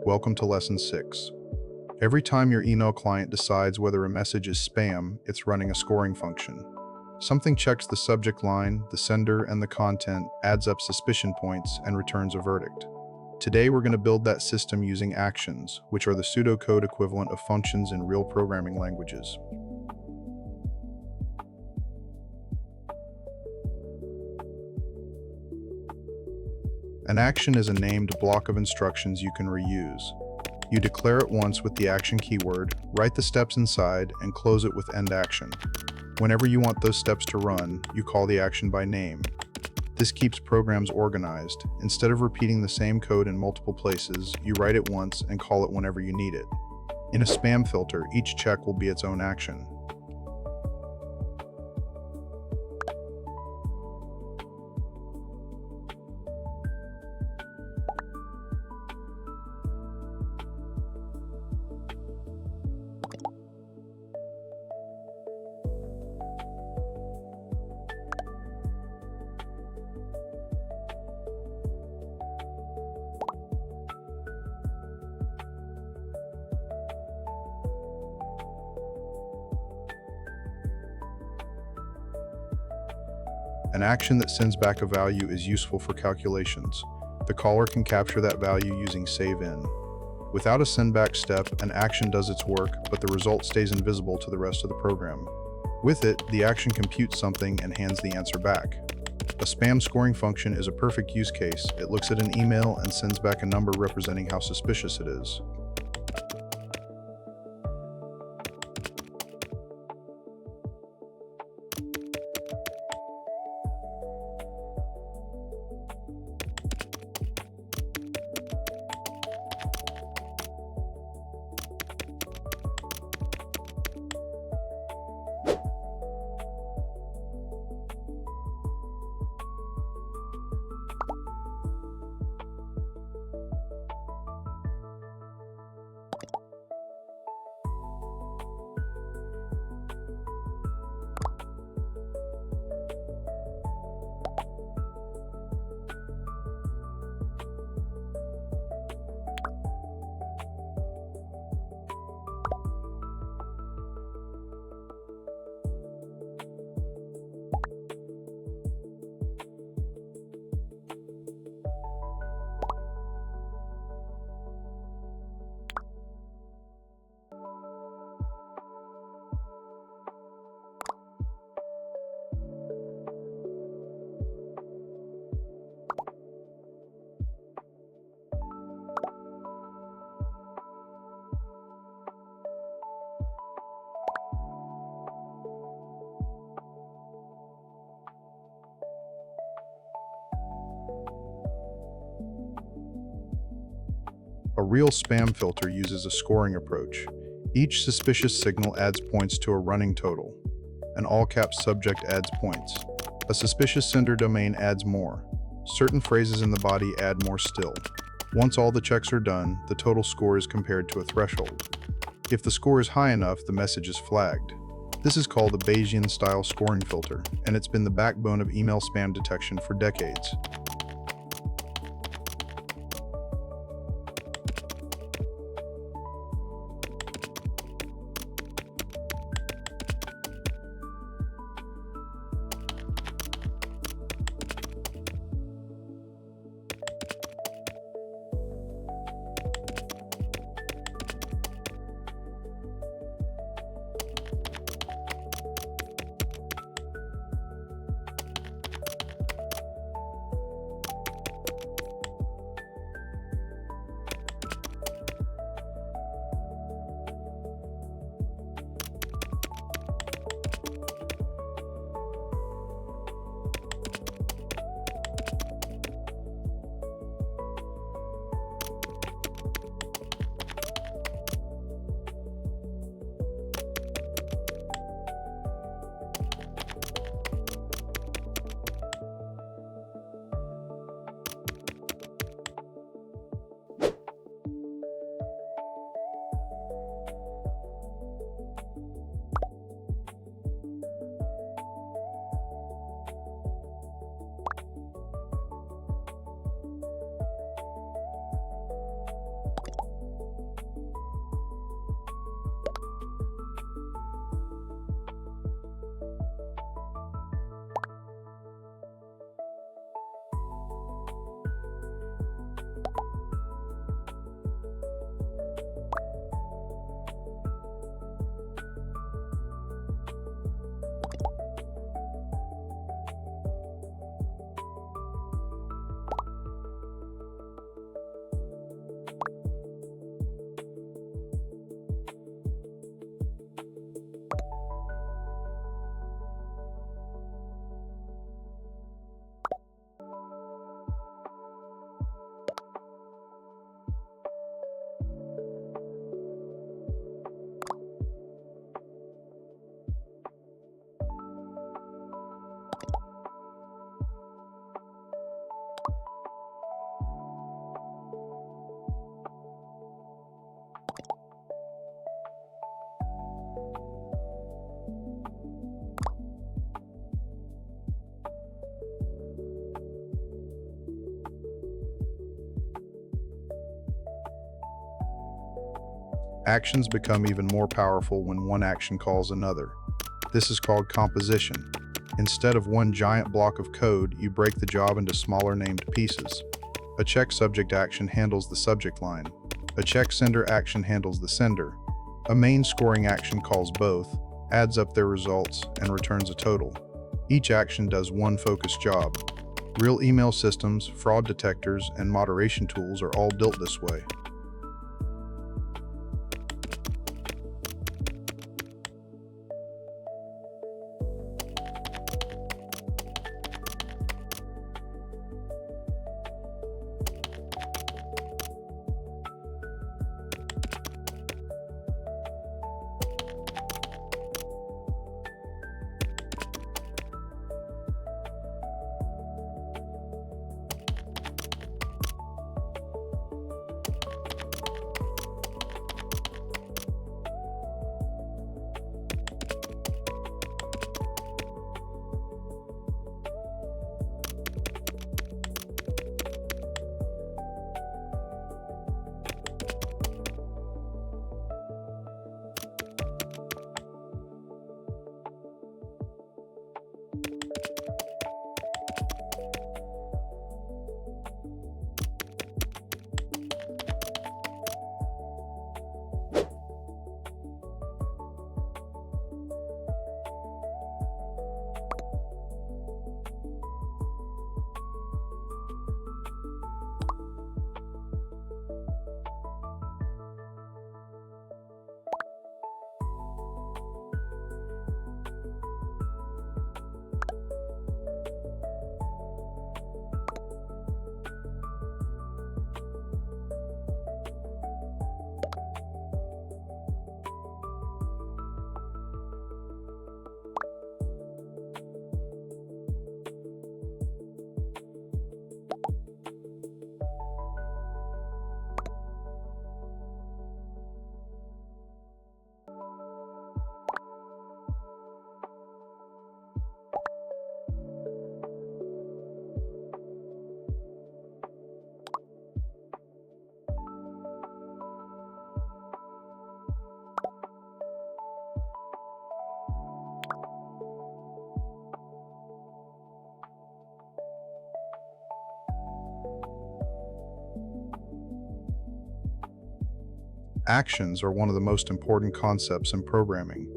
Welcome to Lesson 6. Every time your email client decides whether a message is spam, it's running a scoring function. Something checks the subject line, the sender, and the content, adds up suspicion points, and returns a verdict. Today we're going to build that system using actions, which are the pseudocode equivalent of functions in real programming languages. An action is a named block of instructions you can reuse. You declare it once with the action keyword, write the steps inside, and close it with end action. Whenever you want those steps to run, you call the action by name. This keeps programs organized. Instead of repeating the same code in multiple places, you write it once and call it whenever you need it. In a spam filter, each check will be its own action. An action that sends back a value is useful for calculations. The caller can capture that value using save-in. Without a send-back step, an action does its work, but the result stays invisible to the rest of the program. With it, the action computes something and hands the answer back. A spam scoring function is a perfect use case. It looks at an email and sends back a number representing how suspicious it is. A real spam filter uses a scoring approach. Each suspicious signal adds points to a running total. An all-caps subject adds points. A suspicious sender domain adds more. Certain phrases in the body add more still. Once all the checks are done, the total score is compared to a threshold. If the score is high enough, the message is flagged. This is called a Bayesian-style scoring filter, and it's been the backbone of email spam detection for decades. Actions become even more powerful when one action calls another. This is called composition. Instead of one giant block of code, you break the job into smaller named pieces. A check subject action handles the subject line. A check sender action handles the sender. A main scoring action calls both, adds up their results, and returns a total. Each action does one focused job. Real email systems, fraud detectors, and moderation tools are all built this way. Actions are one of the most important concepts in programming.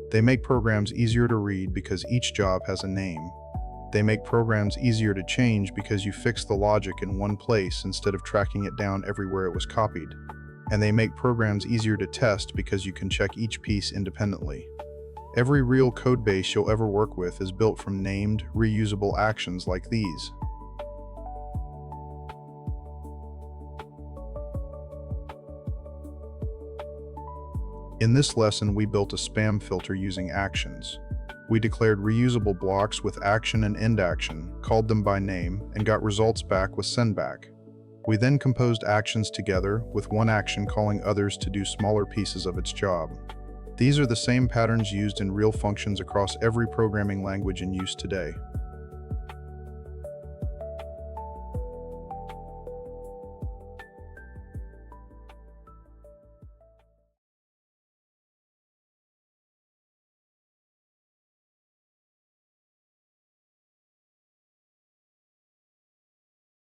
They make programs easier to read because each job has a name. They make programs easier to change because you fix the logic in one place instead of tracking it down everywhere it was copied. And they make programs easier to test because you can check each piece independently. Every real code base you'll ever work with is built from named, reusable actions like these. In this lesson, we built a spam filter using actions. We declared reusable blocks with action and end action, called them by name, and got results back with sendback. We then composed actions together, with one action calling others to do smaller pieces of its job. These are the same patterns used in real functions across every programming language in use today.